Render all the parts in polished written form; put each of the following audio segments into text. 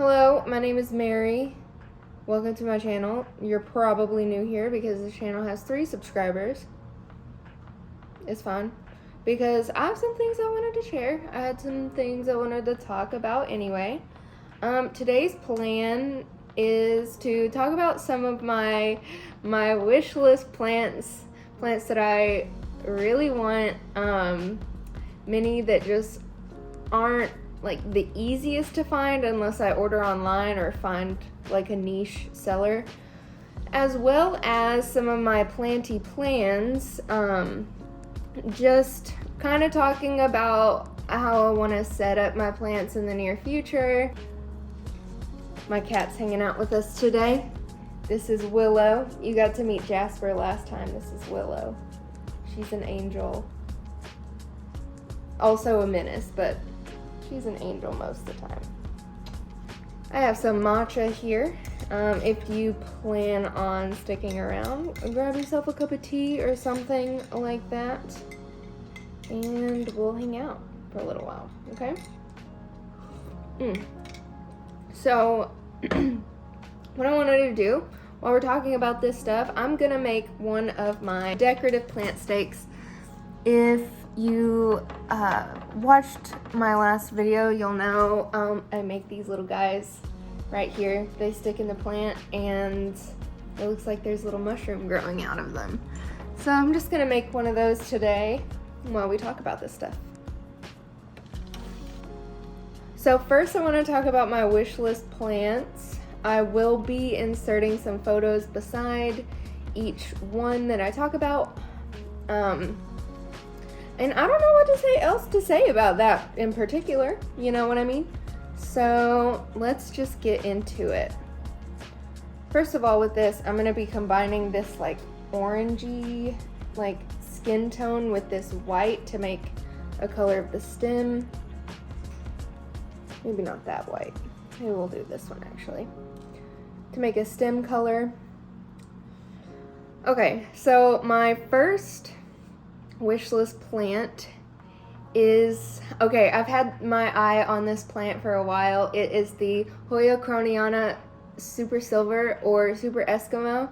Hello, my name is Mary. Welcome to my channel. You're probably new here because the channel has 3 subscribers. It's fun because I have some things I wanted to share. I had some things I wanted to talk about anyway. Today's plan is to talk about some of my wish list plants that I really want, many that just aren't like the easiest to find unless I order online or find like a niche seller, as well as some of my Planty Plans, just kind of talking about how I want to set up my plants in the near future. My cat's hanging out with us today. This is Willow. You got to meet Jasper last time. This is Willow. She's an angel. Also a menace, but she's an angel most of the time. I have some matcha here. If you plan on sticking around, grab yourself a cup of tea or something like that, and we'll hang out for a little while, okay? So, what I wanted to do while we're talking about this stuff, I'm gonna make one of my decorative plant stakes. If you watched my last video, you'll know I make these little guys right here. They stick in the plant and it looks like there's a little mushroom growing out of them. So I'm just gonna make one of those today while we talk about this stuff. So first I want to talk about my wish list plants. I will be inserting some photos beside each one that I talk about. And I don't know what else to say about that in particular, you know what I mean? So let's just get into it. First of all, with this, I'm gonna be combining this like orangey like skin tone with this white to make a color of the stem. Maybe not that white. Maybe we'll do this one actually. To make a stem color. Okay, so my first wish list plant is, okay, I've had my eye on this plant for a while. It is the Hoya Cronana Super Silver or Super Eskimo.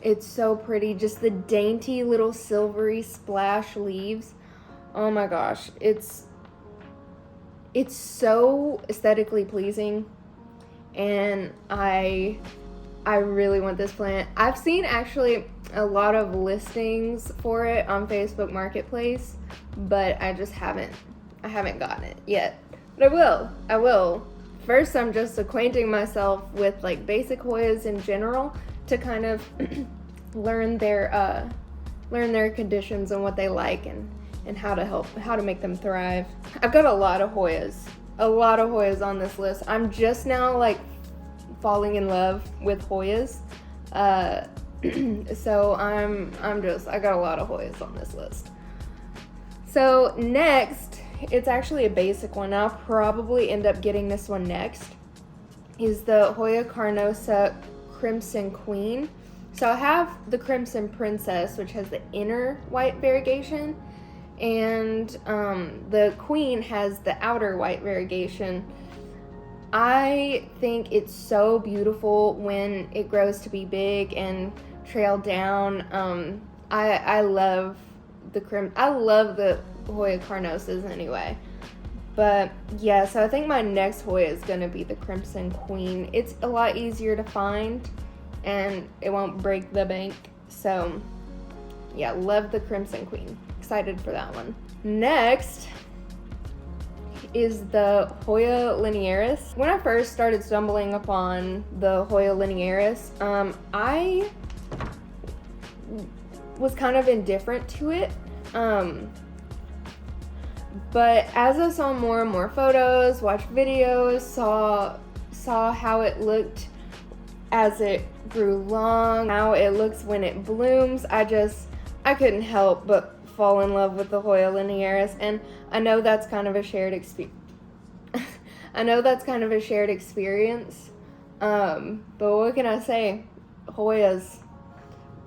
It's so pretty, just the dainty little silvery splash leaves. Oh my gosh, it's so aesthetically pleasing, and I really want this plant. I've seen actually a lot of listings for it on Facebook Marketplace, but I haven't gotten it yet. But I will. First, I'm just acquainting myself with like basic Hoyas in general to kind of learn their conditions and what they like and how to make them thrive. I've got a lot of Hoyas on this list. I'm just now like falling in love with Hoyas. So I got a lot of Hoyas on this list. So next, it's actually a basic one. I'll probably end up getting this one next, is the Hoya Carnosa Crimson Queen. So I have the Crimson Princess, which has the inner white variegation, and the Queen has the outer white variegation. I think it's so beautiful when it grows to be big and trail down. I love the Hoya Carnosas anyway. But yeah, so I think my next Hoya is gonna be the Crimson Queen. It's a lot easier to find and it won't break the bank. So yeah, love the Crimson Queen. Excited for that one. Next is the Hoya Linearis. When I first started stumbling upon the Hoya Linearis, I was kind of indifferent to it. But as I saw more and more photos, watched videos, saw how it looked as it grew long, how it looks when it blooms, I couldn't help but fall in love with the Hoya Linearis, and I know that's kind of a shared experience. But what can I say? Hoyas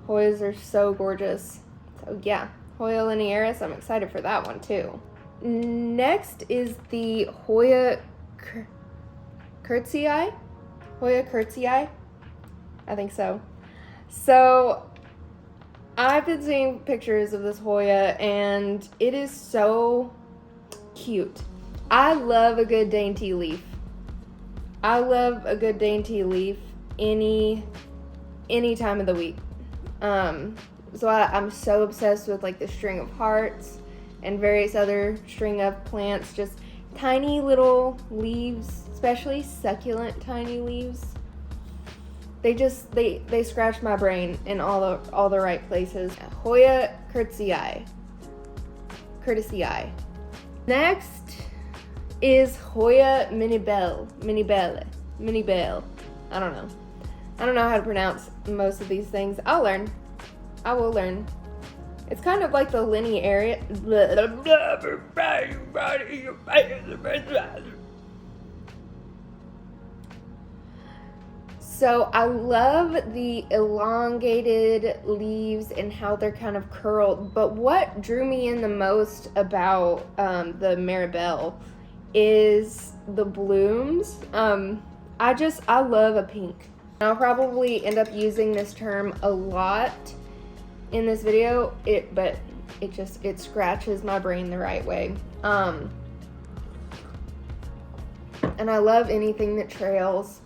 are so gorgeous. So yeah, Hoya Linearis, I'm excited for that one too. Next is the Hoya Curtsy. Hoya Curtsy. I think so. So I've been seeing pictures of this Hoya and it is so cute. I love a good dainty leaf. I love a good dainty leaf any time of the week. So I'm so obsessed with like the string of hearts and various other string of plants, just tiny little leaves, especially succulent tiny leaves. They scratch my brain in all the right places. Hoya Curtsy. Next is Hoya Marabel. I don't know how to pronounce most of these things. I will learn. It's kind of like the Linearis. So I love the elongated leaves and how they're kind of curled. But what drew me in the most about the Marabel is the blooms. I love a pink. I'll probably end up using this term a lot in this video, but it scratches my brain the right way. And I love anything that trails.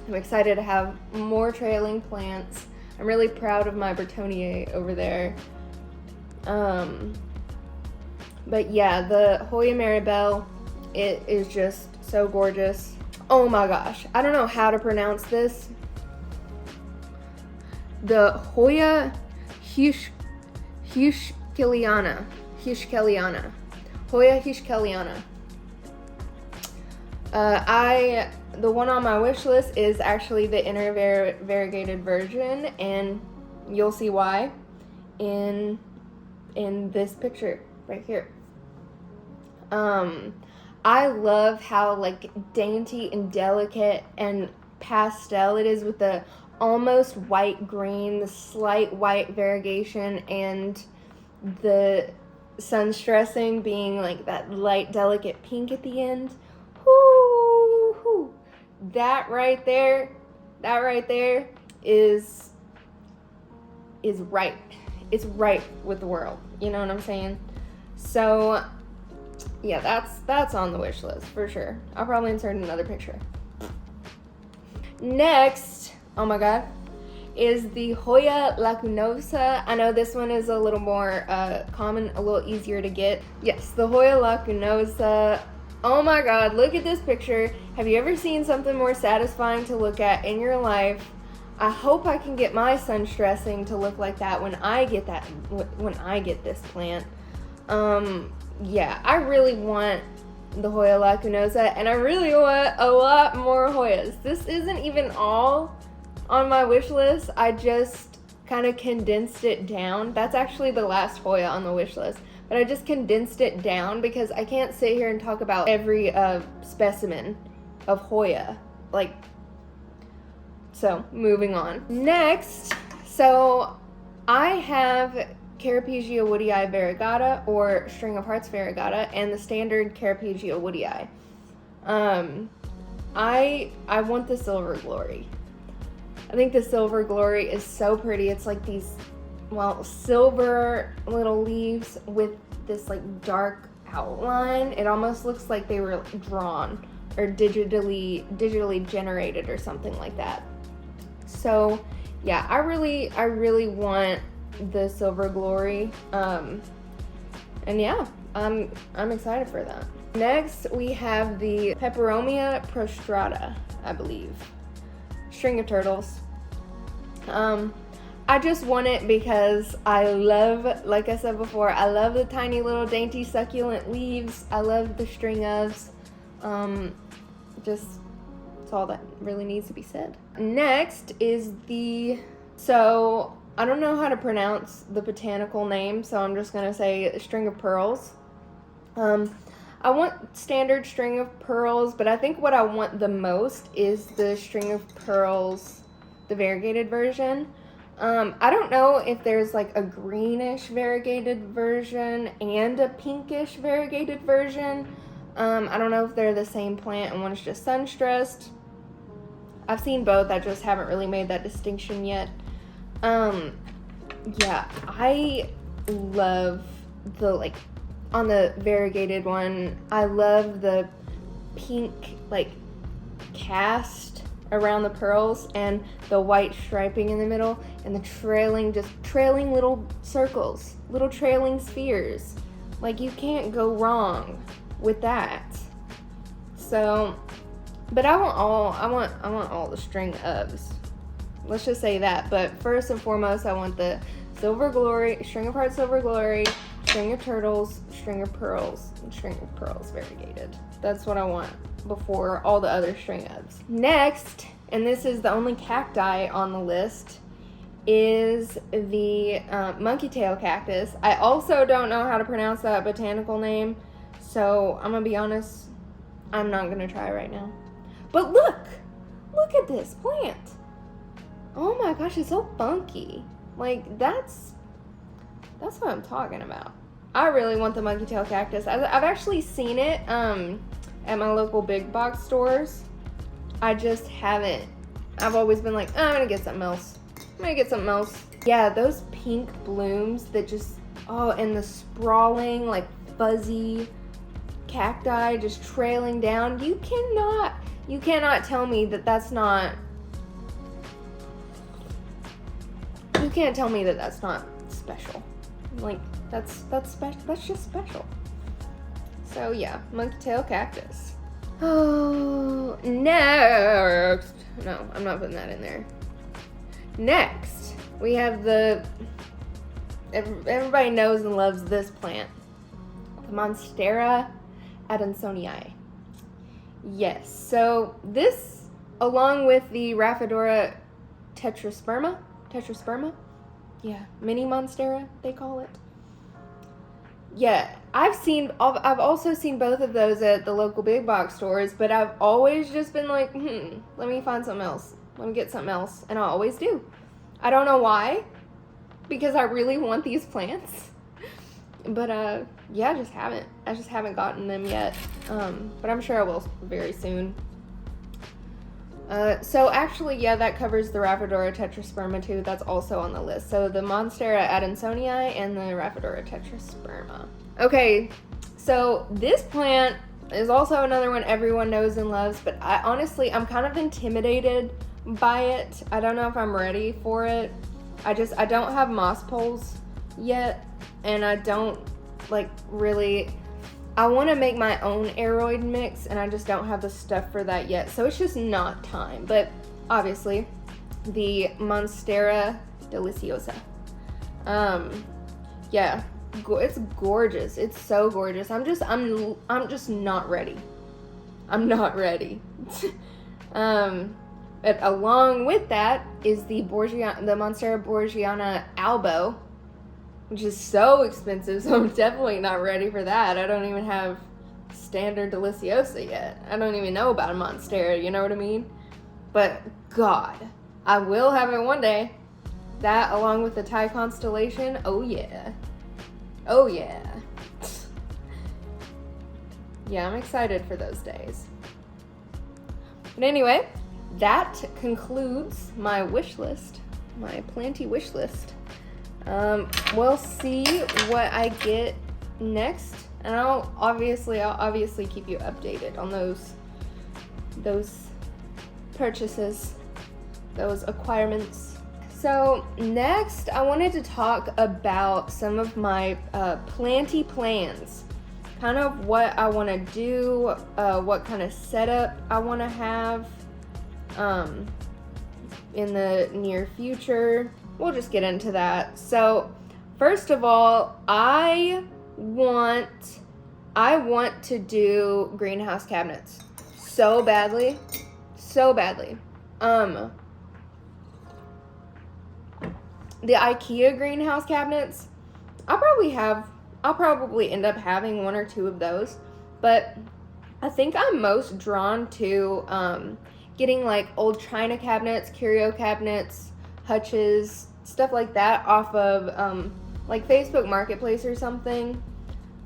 I'm excited to have more trailing plants. I'm really proud of my Bretonnier over there. But yeah, the Hoya Marabel, it is just so gorgeous. Oh my gosh, I don't know how to pronounce this. The Hoya Huishkeliana. Hoya Huishkeliana. The one on my wish list is actually the inner variegated version, and you'll see why in this picture right here. I love how like dainty and delicate and pastel it is with the almost white green, the slight white variegation, and the sun stressing being like that light delicate pink at the end. Woo-hoo. That right there is right. It's right with the world. You know what I'm saying? So yeah, that's on the wish list for sure. I'll probably insert another picture. Next, oh my god, is the Hoya Lacunosa. I know this one is a little more common, a little easier to get. Yes, the Hoya Lacunosa. Oh my god, look at this picture. Have you ever seen something more satisfying to look at in your life? I hope I can get my sun stressing to look like that when I get this plant. Yeah, I really want the Hoya Lacunosa, and I really want a lot more Hoyas. This isn't even all on my wish list. I just kind of condensed it down. That's actually the last Hoya on the wish list, but I just condensed it down because I can't sit here and talk about every specimen of Hoya. So moving on. Next, so I have Carapia woodii variegata, or string of hearts variegata, and the standard Carapia woodii. I want the silver glory. I think the silver glory is so pretty. It's like these, silver little leaves with this like dark outline. It almost looks like they were drawn or digitally generated or something like that. So yeah, I really want the silver glory, and yeah, I'm excited for that. Next we have the Peperomia prostrata, I believe, string of turtles. I just want it because I love, like I said before, I love the tiny little dainty succulent leaves. I love the string ofs. Just that's all that really needs to be said. Next is so I don't know how to pronounce the botanical name, so I'm just gonna say string of pearls. I want standard string of pearls, but I think what I want the most is the string of pearls, the variegated version. I don't know if there's like a greenish variegated version and a pinkish variegated version. I don't know if they're the same plant and one's just sun stressed. I've seen both. I just haven't really made that distinction yet. Yeah, I love the, like, on the variegated one, I love the pink, like, cast around the pearls and the white striping in the middle and the trailing little circles, little trailing spheres. Like, you can't go wrong with that. So, but I want all the string ofs. Let's just say that. But first and foremost, I want the Silver Glory, String of Hearts Silver Glory, String of Turtles, String of Pearls, and String of Pearls variegated. That's what I want before all the other string ofs. Next, and this is the only cacti on the list, is the monkey tail cactus. I also don't know how to pronounce that botanical name, so I'm gonna be honest, I'm not gonna try right now. But look at this plant. Oh my gosh, it's so funky. Like, that's what I'm talking about. I really want the monkey tail cactus. I've actually seen it at my local big box stores. I just haven't. I've always been like, I'm gonna get something else. Yeah, those pink blooms that just, and the sprawling, like, fuzzy cacti just trailing down. You cannot tell me that that's not. You can't tell me that that's not special. Like, that's special. That's just special. So yeah, monkey tail cactus. Oh, next. No, I'm not putting that in there. Next, we have everybody knows and loves this plant, the Monstera Adansoni. Yes, so this, along with the Rhaphidophora tetrasperma, yeah, mini Monstera, they call it. Yeah, I've also seen both of those at the local big box stores, but I've always just been like, let me find something else. Let me get something else, and I always do. I don't know why, because I really want these plants, but yeah, I just haven't gotten them yet, but I'm sure I will very soon. So actually, yeah, that covers the Rhaphidophora tetrasperma too. That's also on the list. So the Monstera Adansoni and the Rhaphidophora tetrasperma. Okay, so this plant is also another one everyone knows and loves, but I'm kind of intimidated by it. I don't know if I'm ready for it. I don't have moss poles yet, and I don't really. I want to make my own aroid mix, and I just don't have the stuff for that yet. So it's just not time. But obviously, the Monstera deliciosa. Yeah, it's gorgeous. It's so gorgeous. I'm just not ready. I'm not ready. But along with that is the Monstera Borgiana albo, which is so expensive, so I'm definitely not ready for that. I don't even have standard deliciosa yet. I don't even know about a Monstera, you know what I mean? But God, I will have it one day. That along with the Thai constellation, oh yeah. Oh yeah. Yeah, I'm excited for those days. But anyway, that concludes my wish list, my planty wish list. We'll see what I get next, and I'll obviously keep you updated on those purchases, those acquirements. So next, I wanted to talk about some of my planty plans, kind of what I want to do, what kind of setup I want to have in the near future. We'll just get into that. So, first of all, I want to do greenhouse cabinets so badly. The IKEA greenhouse cabinets, I'll probably end up having one or two of those, but I think I'm most drawn to getting like old china cabinets, curio cabinets, hutches, stuff like that off of like Facebook Marketplace or something,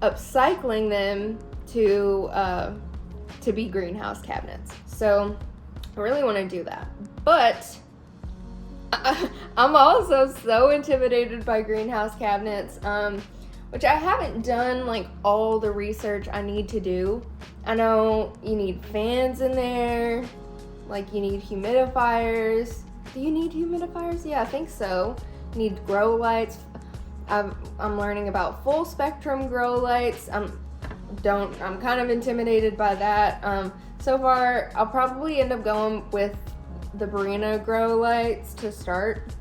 upcycling them to be greenhouse cabinets. So I really want to do that. But I'm also so intimidated by greenhouse cabinets, which I haven't done like all the research I need to do. I know you need fans in there, like you need humidifiers. Do you need humidifiers? Yeah, I think so. You need grow lights. I'm learning about full spectrum grow lights. I'm kind of intimidated by that. So far, I'll probably end up going with the Barina grow lights to start,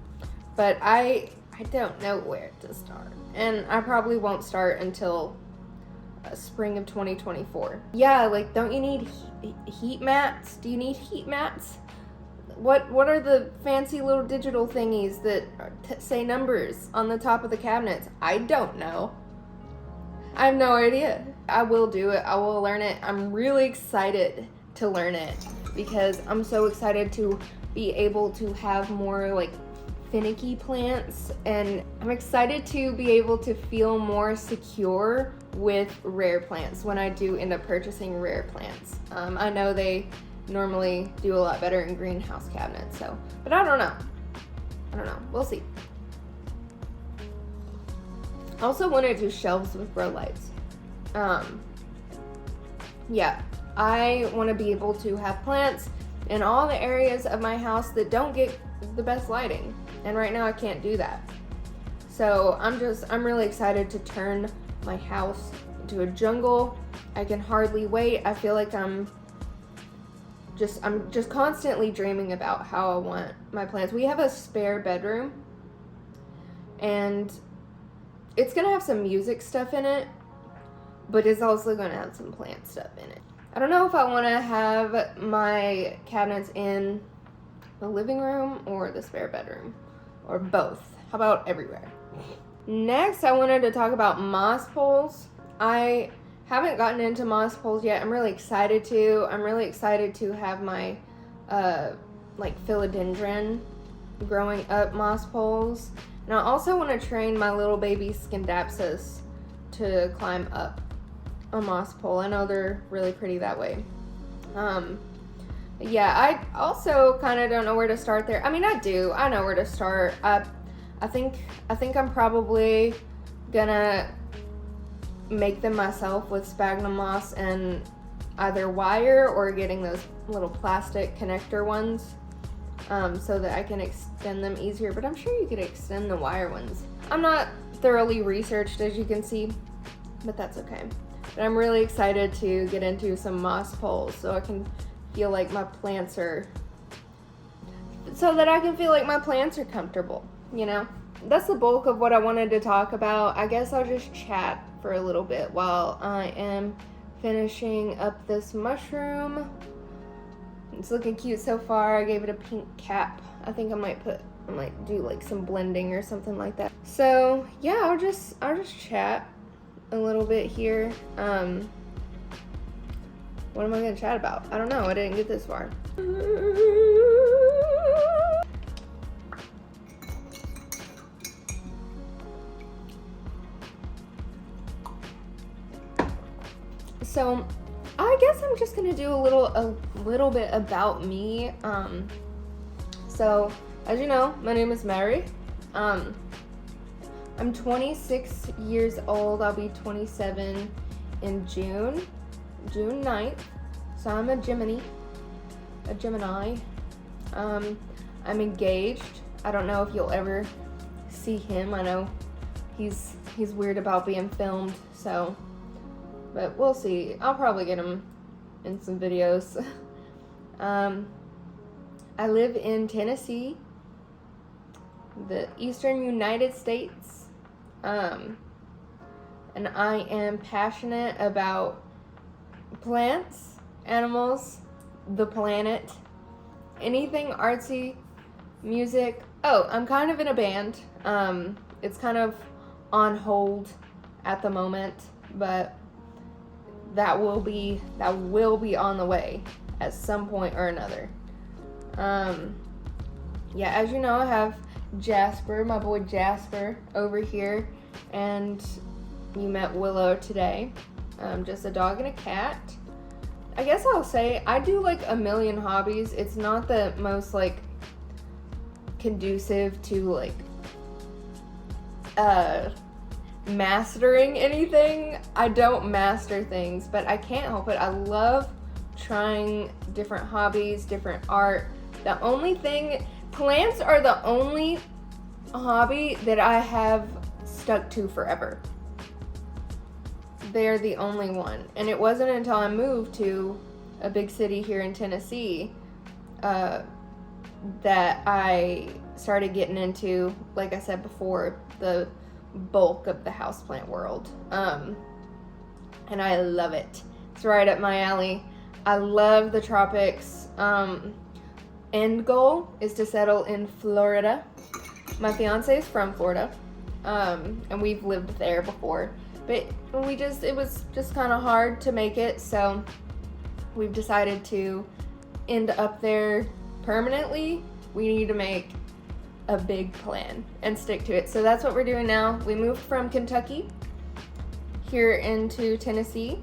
but I don't know where to start, and I probably won't start until spring of 2024. Yeah, like, don't you need heat mats? Do you need heat mats? What are the fancy little digital thingies that say numbers on the top of the cabinets? I don't know. I have no idea. I will do it. I will learn it. I'm really excited to learn it because I'm so excited to be able to have more like finicky plants, and I'm excited to be able to feel more secure with rare plants when I do end up purchasing rare plants. I know they normally do a lot better in greenhouse cabinets, but I don't know. We'll see. I also want to do shelves with grow lights. Yeah, I want to be able to have plants in all the areas of my house that don't get the best lighting. And right now I can't do that. So I'm really excited to turn my house into a jungle. I can hardly wait. I feel like I'm just constantly dreaming about how I want my plants. We have a spare bedroom, and it's gonna have some music stuff in it, but it's also gonna have some plant stuff in it. I don't know if I want to have my cabinets in the living room or the spare bedroom, or both. How about everywhere? Next, I wanted to talk about moss poles. I haven't gotten into moss poles yet. I'm really excited to. I'm really excited to have my like philodendron growing up moss poles. And I also want to train my little baby Scindapsus to climb up a moss pole. I know they're really pretty that way. Yeah, I also kind of don't know where to start there. I mean, I do. I know where to start. I think I'm probably gonna make them myself with sphagnum moss and either wire or getting those little plastic connector ones, so that I can extend them easier. But I'm sure you could extend the wire ones. I'm not thoroughly researched, as you can see, but that's okay. But I'm really excited to get into some moss poles so I can feel like my plants are, comfortable, you know? That's the bulk of what I wanted to talk about. I guess I'll just chat for a little bit while I am finishing up this mushroom. It's looking cute so far. I gave it a pink cap. I think I might do like some blending or something like that. So yeah, I'll just chat a little bit here. What am I gonna chat about? I don't know. I didn't get this far. So I guess I'm just gonna do a little bit about me. So as you know, my name is Mary. I'm 26 years old. I'll be 27 in June 9th. So I'm a Gemini. I'm engaged. I don't know if you'll ever see him. I know he's weird about being filmed, so, but we'll see. I'll probably get him in some videos. I live in Tennessee, the eastern United States, and I am passionate about plants, animals, the planet, anything artsy, music. Oh, I'm kind of in a band. It's kind of on hold at the moment, but that will be on the way at some point or another. Yeah, as you know, I have Jasper, my boy Jasper, over here, and you met Willow today. just a dog and a cat. I guess I'll say I do like a million hobbies. It's not the most like conducive to like mastering anything. I don't master things, but I can't help it. I love trying different hobbies, different art. The only thing, plants are the only hobby that I have stuck to forever. They're the only one. And it wasn't until I moved to a big city here in Tennessee that I started getting into, like I said before, the bulk of the houseplant world. And I love it. It's right up my alley. I love the tropics. End goal is to settle in Florida. My fiance is from Florida, and we've lived there before. But it was just kind of hard to make it, so we've decided to end up there permanently. We need to make a big plan and stick to it. So that's what we're doing now. We moved from Kentucky here into Tennessee,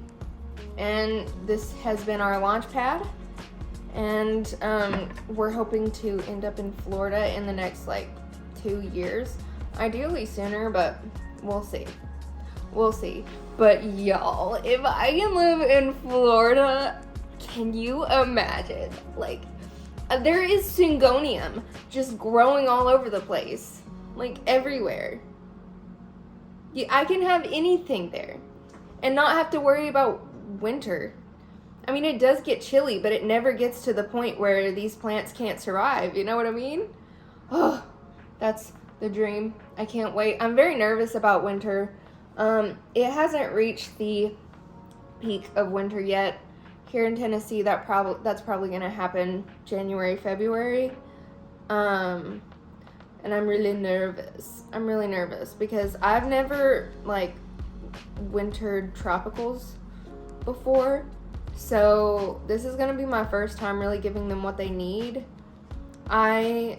and this has been our launch pad. And we're hoping to end up in Florida in the next like 2 years. Ideally sooner, but we'll see. We'll see. But y'all, if I can live in Florida, can you imagine? Like, there is syngonium just growing all over the place. Like, everywhere. I can have anything there and not have to worry about winter. I mean, it does get chilly, but it never gets to the point where these plants can't survive. You know what I mean? Oh, that's the dream. I can't wait. I'm very nervous about winter. It hasn't reached the peak of winter yet. Here in Tennessee, that's probably gonna happen January, February. And I'm really nervous. I'm really nervous because I've never like wintered tropicals before. So this is gonna be my first time really giving them what they need. I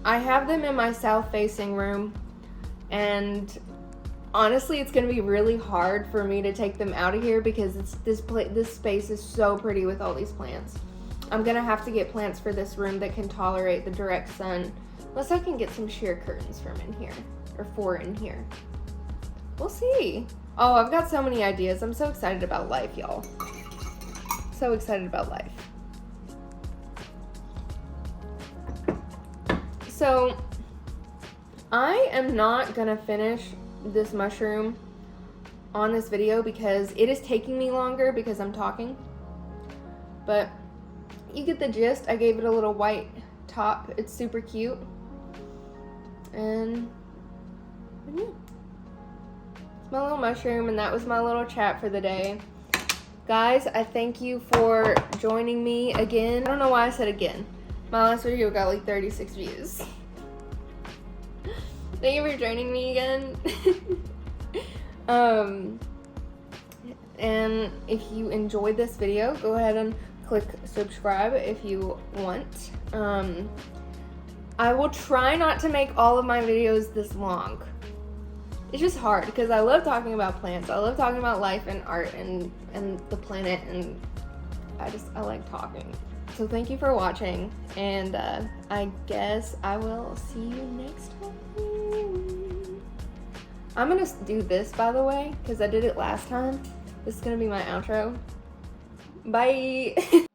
have them in my south-facing room, and honestly, it's gonna be really hard for me to take them out of here because this space is so pretty with all these plants. I'm gonna have to get plants for this room that can tolerate the direct sun, unless I can get some sheer curtains from in here, or for in here. We'll see. Oh, I've got so many ideas. I'm so excited about life, y'all. So excited about life. So, I am not gonna finish this mushroom on this video because it is taking me longer because I'm talking. But you get the gist. I gave it a little white top. It's super cute. And yeah. It's my little mushroom, and that was my little chat for the day. Guys, I thank you for joining me again. I don't know why I said again. My last video got like 36 views. Thank you for joining me again. And if you enjoyed this video, go ahead and click subscribe if you want. I will try not to make all of my videos this long. It's just hard because I love talking about plants. I love talking about life and art and the planet, and I like talking. So thank you for watching, and I guess I will see you next time. I'm gonna do this, by the way, because I did it last time. This is gonna be my outro. Bye.